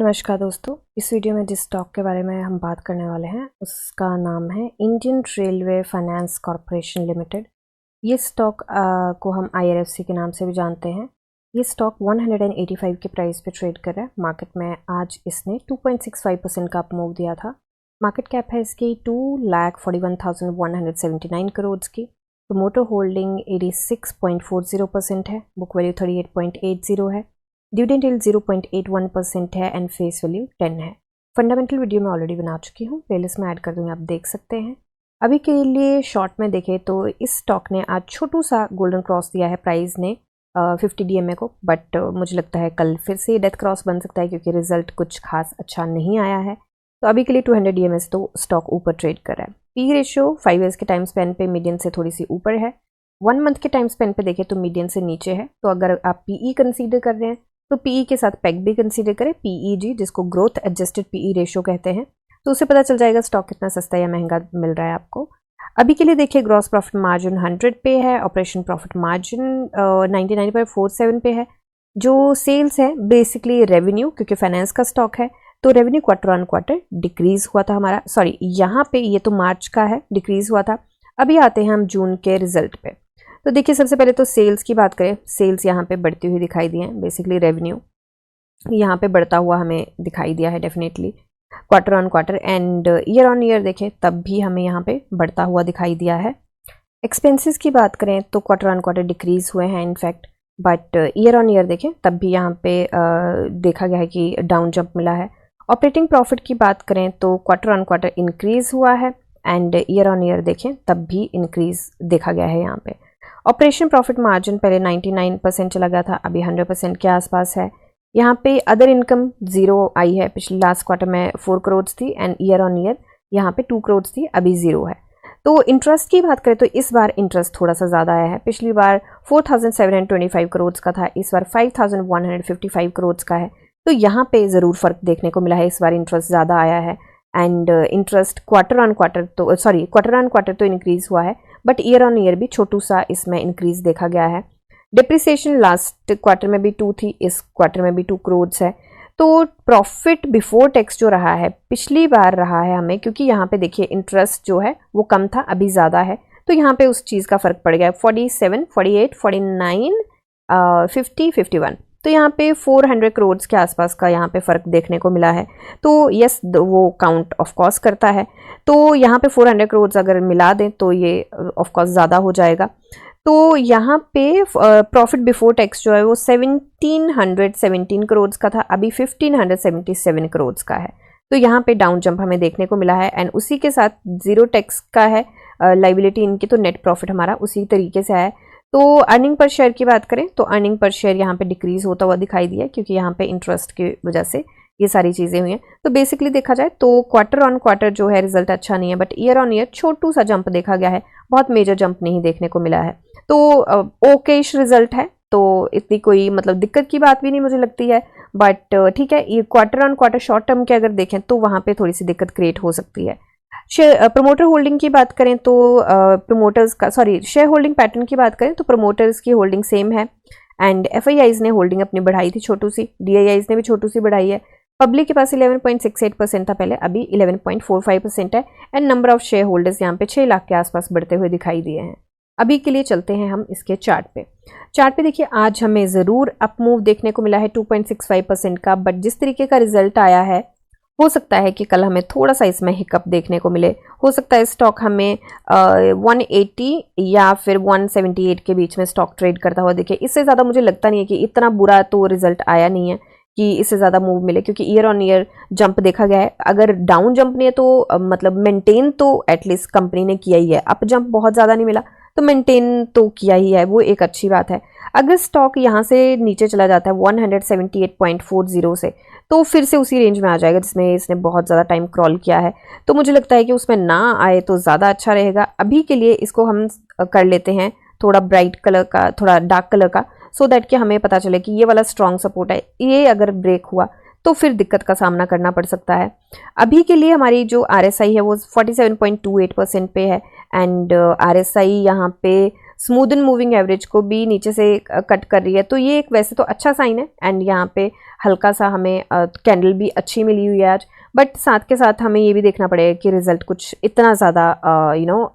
नमस्कार दोस्तों, इस वीडियो में जिस स्टॉक के बारे में हम बात करने वाले हैं उसका नाम है Indian railway finance corporation limited. ये स्टॉक को हम IRFC के नाम से भी जानते हैं। ये स्टॉक 185 के प्राइस पे ट्रेड कर रहा है। मार्केट में आज इसने 2.65% का अप मूव दिया था। मार्केट कैप है इसकी 2,41,179 करोड़ की। प्रोमोटर होल्डिंग 86.40% है। बुक वैल्यू 38.80 है। डिविडेंड यील्ड 0.81% है एंड फेस वैल्यू 10 है। फंडामेंटल वीडियो मैं ऑलरेडी बना चुकी हूँ, प्लेलिस्ट में ऐड कर दूँगी, आप देख सकते हैं। अभी के लिए शॉर्ट में देखें तो इस स्टॉक ने आज छोटू सा गोल्डन क्रॉस दिया है प्राइस ने 50 DMA को, बट मुझे लगता है कल फिर से डेथ क्रॉस बन सकता है क्योंकि रिजल्ट कुछ खास अच्छा नहीं आया है। तो अभी के लिए 200 DMA से तो स्टॉक ऊपर ट्रेड कर रहा है। पी रेशियो 5 ईयर्स के टाइम स्पेन पे मीडियन से थोड़ी सी ऊपर है। 1 मंथ के टाइम स्पेन पे देखें तो मीडियन से नीचे है। तो अगर आप PE कंसीडर कर रहे हैं तो PE के साथ PEG भी कंसीडर करें, PEG जिसको ग्रोथ एडजस्टेड PE रेशियो कहते हैं, तो उससे पता चल जाएगा स्टॉक कितना सस्ता या महंगा मिल रहा है आपको। अभी के लिए देखिए ग्रॉस प्रॉफिट मार्जिन 100 पे है, ऑपरेशन प्रॉफिट मार्जिन 99.47 पे है। जो सेल्स है बेसिकली रेवेन्यू, क्योंकि फाइनेंस का स्टॉक है तो revenue quarter on quarter decrease हुआ था हमारा, सॉरी यहाँ पे ये तो मार्च का है, डिक्रीज हुआ था। अभी आते हैं हम जून के रिजल्ट पे। तो देखिए सबसे पहले तो सेल्स की बात करें, सेल्स यहाँ पे बढ़ती हुई दिखाई दी है। बेसिकली रेवेन्यू यहाँ पे बढ़ता हुआ हमें दिखाई दिया है definitely quarter on quarter, and year on year देखें तब भी हमें यहाँ पे बढ़ता हुआ दिखाई दिया है। एक्सपेंसेस की बात करें तो क्वार्टर ऑन क्वार्टर डिक्रीज हुए हैं in fact, but year on year देखें तब भी यहाँ पे देखा गया है कि डाउन जंप मिला है। ऑपरेटिंग प्रॉफिट की बात करें तो क्वार्टर ऑन क्वार्टर इंक्रीज हुआ है एंड ईयर ऑन ईयर देखें तब भी इंक्रीज देखा गया है यहाँ पे। ऑपरेशन प्रॉफिट मार्जिन पहले 99% चला गया था, अभी 100% के आसपास है। यहाँ पे अदर इनकम 0 आई है, पिछले लास्ट क्वार्टर में 4 करोड़ थी एंड ईयर ऑन ईयर यहाँ पे 2 करोड़ थी, अभी 0 है। तो इंटरेस्ट की बात करें तो इस बार इंटरेस्ट थोड़ा सा ज़्यादा आया है। पिछली बार 4,725 करोड़ का था, इस बार 5,155 करोड़ का है। तो यहाँ पे ज़रूर फ़र्क देखने को मिला है, इस बार इंटरेस्ट ज़्यादा आया है and interest quarter on quarter तो इंक्रीज़ हुआ है, बट ईयर ऑन ईयर भी छोटू सा इसमें इंक्रीज देखा गया है। डिप्रिसिएशन लास्ट क्वार्टर में भी 2 थी, इस क्वार्टर में भी 2 करोड़ है। तो प्रॉफिट बिफोर टैक्स जो रहा है पिछली बार रहा है हमें, क्योंकि यहाँ पे देखिए इंटरेस्ट जो है वो कम था, अभी ज़्यादा है, तो यहाँ पे उस चीज़ का फ़र्क पड़ गया। 47, 48, 49, 50, 51, तो यहाँ पे 400 करोड़ के आसपास का यहाँ पे फ़र्क देखने को मिला है। तो यस वो काउंट ऑफ कोर्स करता है, तो यहाँ पे 400 करोड़ अगर मिला दें तो ये ऑफ कोर्स ज़्यादा हो जाएगा। तो यहाँ पे प्रॉफिट बिफोर टैक्स जो है वो 1717 करोड़ का था, अभी 1577 करोड़ का है। तो यहाँ पे डाउन जंप हमें देखने को मिला है एंड उसी के साथ 0 टैक्स का है लाइबिलिटी इनकी, तो नेट प्रॉफिट हमारा उसी तरीके से आया। तो अर्निंग पर शेयर की बात करें तो अर्निंग पर शेयर यहाँ पे डिक्रीज होता हुआ दिखाई दिया, क्योंकि यहाँ पे इंटरेस्ट की वजह से ये सारी चीज़ें हुई हैं। तो बेसिकली देखा जाए तो क्वार्टर ऑन क्वार्टर जो है रिजल्ट अच्छा नहीं है, बट ईयर ऑन ईयर छोटू सा जंप देखा गया है, बहुत मेजर जंप नहीं देखने को मिला है। तो ओकेश रिजल्ट है, तो इतनी कोई मतलब दिक्कत की बात भी नहीं मुझे लगती है, बट ठीक है, ये quarter on quarter short term के अगर देखें तो वहाँ पे थोड़ी सी दिक्कत क्रिएट हो सकती है। प्रमोटर होल्डिंग की बात करें तो शेयर होल्डिंग पैटर्न की बात करें तो प्रमोटर्स की होल्डिंग सेम है एंड FIIs ने होल्डिंग अपनी बढ़ाई थी छोटू सी, DIIs ने भी छोटू सी बढ़ाई है। पब्लिक के पास 11.68% था पहले, अभी 11.45% है and number of share holders यहाँ पे 6 लाख के आसपास बढ़ते हुए दिखाई दिए हैं। अभी के लिए चलते हैं हम इसके चार्ट पे देखिए आज हमें ज़रूर अप मूव देखने को मिला है 2.65% का, बट जिस तरीके का रिजल्ट आया है हो सकता है कि कल हमें थोड़ा सा इसमें हिकअप देखने को मिले। हो सकता है स्टॉक हमें 180 या फिर 178 के बीच में स्टॉक ट्रेड करता हुआ दिखे। इससे ज़्यादा मुझे लगता नहीं है कि इतना बुरा तो रिजल्ट आया नहीं है कि इससे ज़्यादा मूव मिले, क्योंकि ईयर ऑन ईयर जंप देखा गया है। अगर डाउन जंप नहीं है तो मतलब मेंटेन तो एटलीस्ट कंपनी ने किया ही है, अप जंप बहुत ज़्यादा नहीं मिला तो मेंटेन तो किया ही है, वो एक अच्छी बात है। अगर स्टॉक यहाँ से नीचे चला जाता है 178.40 से, तो फिर से उसी रेंज में आ जाएगा जिसमें इसने बहुत ज़्यादा टाइम क्रॉल किया है, तो मुझे लगता है कि उसमें ना आए तो ज़्यादा अच्छा रहेगा। अभी के लिए इसको हम कर लेते हैं थोड़ा ब्राइट कलर का, थोड़ा डार्क कलर का, सो दैट कि हमें पता चले कि ये वाला स्ट्रॉन्ग सपोर्ट है, ये अगर ब्रेक हुआ तो फिर दिक्कत का सामना करना पड़ सकता है। अभी के लिए हमारी जो RSI है वो 47.28% पे है एंड RSI यहाँ पे स्मूदन मूविंग एवरेज को भी नीचे से कट कर रही है, तो ये एक वैसे तो अच्छा साइन है। एंड यहाँ पे हल्का सा हमें कैंडल भी अच्छी मिली हुई है आज, बट साथ के साथ हमें ये भी देखना पड़ेगा कि रिजल्ट कुछ इतना ज़्यादा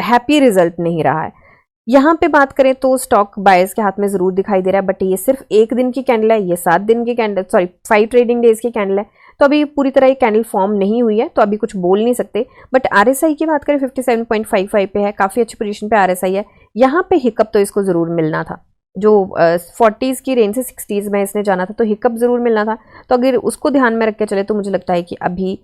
हैप्पी रिजल्ट नहीं रहा है। यहाँ पे बात करें तो स्टॉक बायर्स के हाथ में जरूर दिखाई दे रहा है, बट ये सिर्फ एक दिन की कैंडल है, ये 7 दिन की कैंडल, सॉरी 5 ट्रेडिंग डेज की कैंडल है, तो अभी पूरी तरह ये कैंडल फॉर्म नहीं हुई है, तो अभी कुछ बोल नहीं सकते। बट आरएसआई की बात करें 57.55 पे है, काफ़ी अच्छी पोजीशन पे आरएसआई है। यहाँ पे हिकअप तो इसको ज़रूर मिलना था, जो 40s की रेंज से 60s में इसने जाना था, तो हिकअप ज़रूर मिलना था। तो अगर उसको ध्यान में रख के चले तो मुझे लगता है कि अभी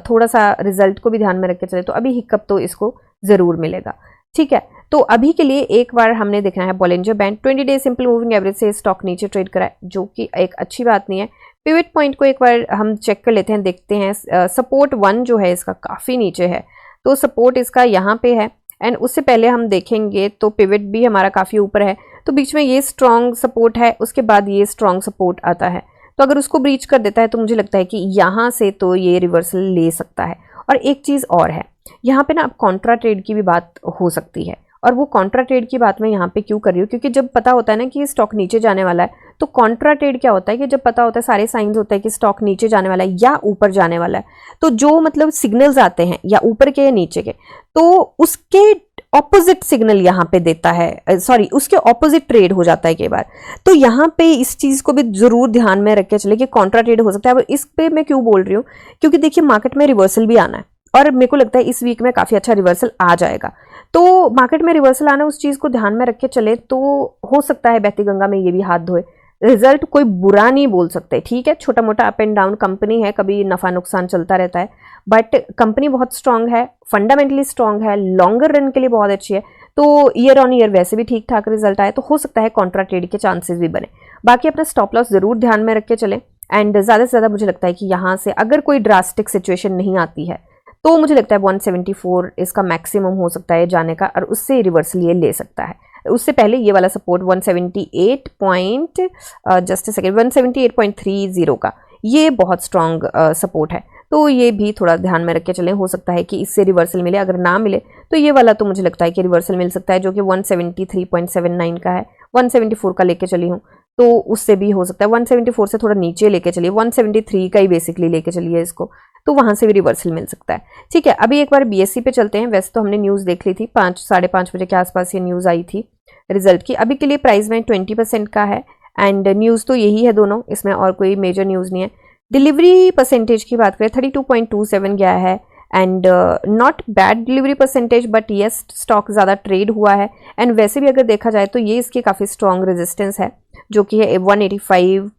थोड़ा सा रिजल्ट को भी ध्यान में रख के चले तो अभी हिकअप तो इसको ज़रूर मिलेगा। ठीक है, तो अभी के लिए एक बार हमने देखना है Bollinger band 20 day simple moving average से स्टॉक नीचे ट्रेड करा है, जो कि एक अच्छी बात नहीं है। पिवट पॉइंट को एक बार हम चेक कर लेते हैं, देखते हैं। सपोर्ट 1 जो है इसका काफ़ी नीचे है, तो सपोर्ट इसका यहाँ पे है। एंड उससे पहले हम देखेंगे तो पिवट भी हमारा काफ़ी ऊपर है, तो बीच में ये स्ट्रॉन्ग सपोर्ट है, उसके बाद ये स्ट्रॉन्ग सपोर्ट आता है। तो अगर उसको ब्रीच कर देता है तो मुझे लगता है कि यहाँ से तो ये रिवर्सल ले सकता है। और एक चीज़ और है, यहाँ पे ना अब कॉन्ट्रा ट्रेड की भी बात हो सकती है, और वो कॉन्ट्रा ट्रेड की बात मैं यहाँ पे क्यों कर रही हूँ, क्योंकि जब पता होता है ना कि ये स्टॉक नीचे जाने वाला है, तो कॉन्ट्रा ट्रेड क्या होता है कि जब पता होता है, सारे साइंस होते हैं कि स्टॉक नीचे जाने वाला है या ऊपर जाने वाला है, तो जो मतलब सिग्नल्स आते हैं या ऊपर के या नीचे के, तो उसके ऑपोजिट सिग्नल यहाँ पे देता है, सॉरी उसके ऑपोजिट ट्रेड हो जाता है कई बार। तो यहाँ पे इस चीज़ को भी जरूर ध्यान में रख के चले कि कॉन्ट्रा ट्रेड हो सकता है। और इस पे मैं क्यों बोल रही हूँ, क्योंकि देखिए मार्केट में रिवर्सल भी आना है, और मेरे को लगता है इस वीक में काफ़ी अच्छा रिवर्सल आ जाएगा। तो मार्केट में रिवर्सल आना, उस चीज़ को ध्यान में रख के चले तो हो सकता है बहती गंगा में ये भी हाथ धोए। रिजल्ट कोई बुरा नहीं बोल सकते, ठीक है, छोटा मोटा अप एंड डाउन, कंपनी है, कभी नफा नुकसान चलता रहता है, बट कंपनी बहुत स्ट्रांग है, फंडामेंटली स्ट्रांग है, लॉन्गर रन के लिए बहुत अच्छी है। तो ईयर ऑन ईयर वैसे भी ठीक ठाक रिजल्ट आए, तो हो सकता है कॉन्ट्रा ट्रेड के चांसेस भी बने। बाकी अपना स्टॉप लॉस जरूर ध्यान में रख के चले। एंड ज़्यादा से ज़्यादा मुझे लगता है कि यहाँ से अगर कोई ड्रास्टिक सिचुएशन नहीं आती है तो मुझे लगता है 174 इसका मैक्सिमम हो सकता है जाने का, और उससे रिवर्सल ये ले सकता है। उससे पहले ये वाला सपोर्ट 178.30 का, ये बहुत स्ट्रॉन्ग सपोर्ट है, तो ये भी थोड़ा ध्यान में रख के चलें। हो सकता है कि इससे रिवर्सल मिले, अगर ना मिले तो ये वाला तो मुझे लगता है कि रिवर्सल मिल सकता है, जो कि 173.79 का है। 174 का लेके चली हूँ, तो उससे भी हो सकता है 174 से थोड़ा नीचे लेके चलिए, 173 का ही बेसिकली लेके चलिए इसको, तो वहां से भी रिवर्सल मिल सकता है। ठीक है, अभी एक बार बीएससी पे चलते हैं। वैसे तो हमने न्यूज़ देख ली थी, 5-5:30 बजे के आसपास ये न्यूज़ आई थी रिजल्ट की। अभी के लिए प्राइस में 20% का है, एंड न्यूज़ तो यही है दोनों, इसमें और कोई मेजर न्यूज़ नहीं है। डिलीवरी परसेंटेज की बात करें 32.27 गया है, and not bad delivery percentage, but yes stock ज़्यादा ट्रेड हुआ है। एंड वैसे भी अगर देखा जाए तो ये इसकी काफ़ी स्ट्रॉन्ग रेजिस्टेंस है, जो कि है 185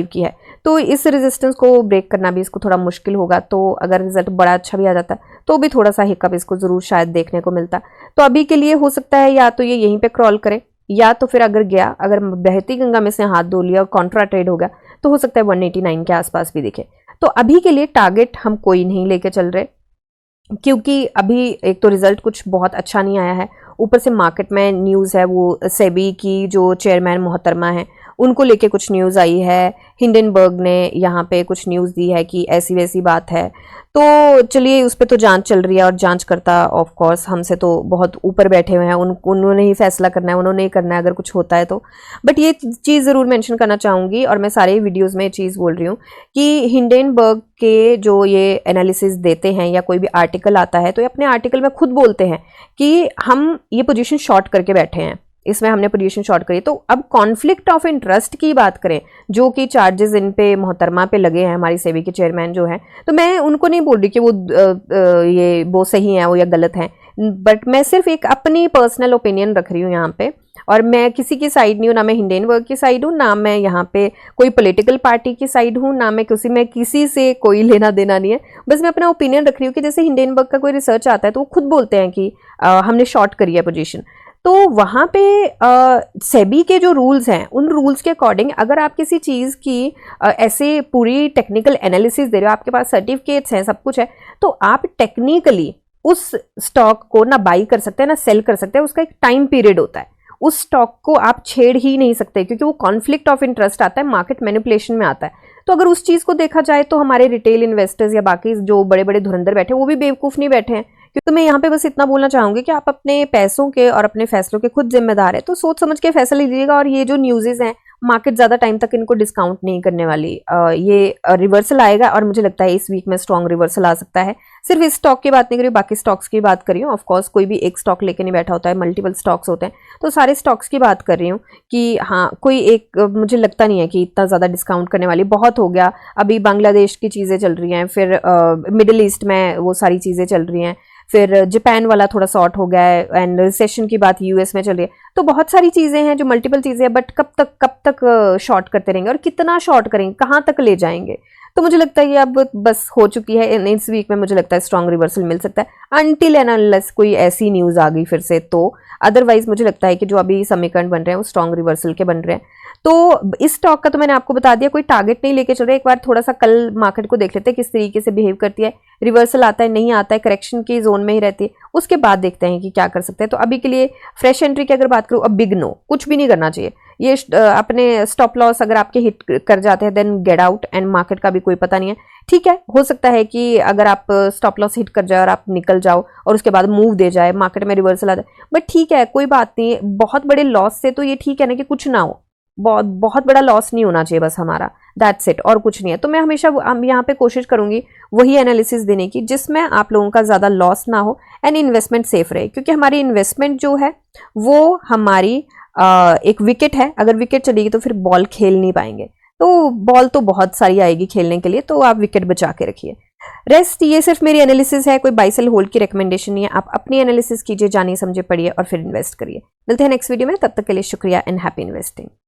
की है, तो इस रेजिस्टेंस को ब्रेक करना भी इसको थोड़ा मुश्किल होगा। तो अगर रिजल्ट बड़ा अच्छा भी आ जाता तो भी थोड़ा सा हिकअप इसको ज़रूर शायद देखने को मिलता। तो अभी के लिए हो सकता है या तो ये यहीं पे क्रॉल करे, या तो फिर अगर बहती गंगा में से हाथ धो लिया और कॉन्ट्रा ट्रेड हो गया तो हो सकता है 189 के आसपास भी दिखे। तो अभी के लिए टारगेट हम कोई नहीं लेके चल रहे, क्योंकि अभी एक तो रिजल्ट कुछ बहुत अच्छा नहीं आया है, ऊपर से मार्केट में न्यूज़ है वो सेबी की जो चेयरमैन मोहतरमा है उनको लेके कुछ न्यूज़ आई है, हिंडनबर्ग ने यहाँ पे कुछ न्यूज़ दी है कि ऐसी वैसी बात है। तो चलिए उस पर तो जांच चल रही है, और जांच करता ऑफ कोर्स हमसे तो बहुत ऊपर बैठे हुए हैं, उन्होंने ही फैसला करना है, उन्होंने ही करना है अगर कुछ होता है तो। बट ये चीज़ ज़रूर मेंशन करना चाहूँगी, और मैं सारे वीडियोज़ में ये चीज़ बोल रही हूँ कि हिंडनबर्ग के जो ये एनालिसिस देते हैं या कोई भी आर्टिकल आता है, तो ये अपने आर्टिकल में खुद बोलते हैं कि हम ये पोजीशन शॉर्ट करके बैठे हैं, इसमें हमने पोजीशन शॉर्ट करी। तो अब कॉन्फ्लिक्ट ऑफ इंटरेस्ट की बाट करें, जो कि चार्जेस इन पे मोहतरमा पे लगे हैं, हमारी सेबी के चेयरमैन जो हैं, तो मैं उनको नहीं बोल रही कि वो सही हैं वो या गलत हैं, बट मैं सिर्फ एक अपनी पर्सनल ओपिनियन रख रही हूँ यहाँ पे, और मैं किसी की साइड नहीं हूँ, ना मैं हिंडनबर्ग की साइड हूँ, ना मैं यहाँ पे कोई पॉलिटिकल पार्टी की साइड हूँ, ना मैं किसी से कोई लेना देना नहीं है। बस मैं अपना ओपिनियन रख रही हूँ कि जैसे हिंडनबर्ग का कोई रिसर्च आता है तो वो खुद बोलते हैं कि हमने शॉर्ट करी है पोजीशन, तो वहाँ पे सेबी के जो रूल्स हैं उन रूल्स के अकॉर्डिंग अगर आप किसी चीज़ की ऐसे पूरी टेक्निकल एनालिसिस दे रहे हो, आपके पास सर्टिफिकेट्स हैं, सब कुछ है, तो आप टेक्निकली उस स्टॉक को ना बाई कर सकते हैं ना सेल कर सकते हैं, उसका एक टाइम पीरियड होता है, उस स्टॉक को आप छेड़ ही नहीं सकते, क्योंकि वो कॉन्फ्लिक्ट ऑफ इंटरेस्ट आता है, मार्केट मैनिपुलेशन में आता है। तो अगर उस चीज़ को देखा जाए तो हमारे रिटेल इन्वेस्टर्स या बाकी जो बड़े बड़े धुरंधर बैठे वो भी बेवकूफ़ नहीं बैठे हैं, तो मैं यहाँ पे बस इतना बोलना चाहूंगी कि आप अपने पैसों के और अपने फैसलों के खुद जिम्मेदार है, तो सोच समझ के फैसला लीजिएगा। और ये जो न्यूज़ेस हैं, मार्केट ज्यादा टाइम तक इनको डिस्काउंट नहीं करने वाली। ये रिवर्सल आएगा और मुझे लगता है इस वीक में स्ट्रॉन्ग रिवर्सल आ सकता है। सिर्फ इस स्टॉक की बात नहीं करी, बाकी स्टॉक्स की बात कर रही हूँ। ऑफकोर्स कोई भी एक स्टॉक लेके नहीं बैठा होता है, मल्टीपल स्टॉक्स होते हैं, तो सारे स्टॉक्स की बात कर रही हूँ कि हाँ कोई एक मुझे लगता नहीं है कि इतना ज़्यादा डिस्काउंट करने वाली। बहुत हो गया, अभी बांग्लादेश की चीज़ें चल रही हैं, फिर मिडिल ईस्ट में वो सारी चीज़ें चल रही हैं, फिर जापान वाला थोड़ा शॉर्ट हो गया है, एंड रिसेशन की बात यूएस में चल रही है। तो बहुत सारी चीज़ें हैं जो मल्टीपल चीज़ें हैं, बट कब तक शॉर्ट करते रहेंगे और कितना शॉर्ट करेंगे, कहाँ तक ले जाएंगे। तो मुझे लगता है ये अब बस हो चुकी है। इस वीक में मुझे लगता है स्ट्रॉन्ग रिवर्सल मिल सकता है, अनटिल एंड अनलेस कोई ऐसी न्यूज़ आ गई फिर से। तो अदरवाइज मुझे लगता है कि जो अभी समीकरण बन रहे हैं वो स्ट्रॉन्ग रिवर्सल के बन रहे हैं। तो इस स्टॉक का तो मैंने आपको बता दिया, कोई टारगेट नहीं लेके चल रहे। एक बार थोड़ा सा कल मार्केट को देख लेते हैं किस तरीके से बिहेव करती है, रिवर्सल आता है नहीं आता है, करेक्शन के जोन में ही रहती है, उसके बाद देखते हैं कि क्या कर सकते हैं। तो अभी के लिए फ्रेश एंट्री की अगर बात करूँ, अब बिग नो, कुछ भी नहीं करना चाहिए। ये अपने स्टॉप लॉस अगर आपके हिट कर जाते हैं then get out, and market का भी कोई पता नहीं है। ठीक है, हो सकता है कि अगर आप स्टॉप लॉस हिट कर जाए और आप निकल जाओ और उसके बाद मूव दे जाए, मार्केट में रिवर्सल आ जाए, बट ठीक है, कोई बात नहीं। बहुत बड़े लॉस से तो ये ठीक है ना कि कुछ ना हो, बहुत बड़ा लॉस नहीं होना चाहिए बस हमारा, दैट्स इट, और कुछ नहीं है। तो मैं हमेशा यहाँ पे कोशिश करूंगी वही एनालिसिस देने की जिसमें आप लोगों का ज़्यादा लॉस ना हो एंड इन्वेस्टमेंट सेफ रहे, क्योंकि हमारी इन्वेस्टमेंट जो है वो हमारी एक विकेट है। अगर विकेट चलेगी तो फिर बॉल खेल नहीं पाएंगे, तो बॉल तो बहुत सारी आएगी खेलने के लिए, तो आप विकेट बचा के रखिए। रेस्ट ये सिर्फ मेरी एनालिसिस है, कोई बाय सेल होल्ड की रिकमेंडेशन नहीं है। आप अपनी एनालिसिस कीजिए, जानिए समझे पढ़िए और फिर इन्वेस्ट करिए। मिलते हैं नेक्स्ट वीडियो में, तब तक के लिए शुक्रिया एंड हैप्पी इन्वेस्टिंग।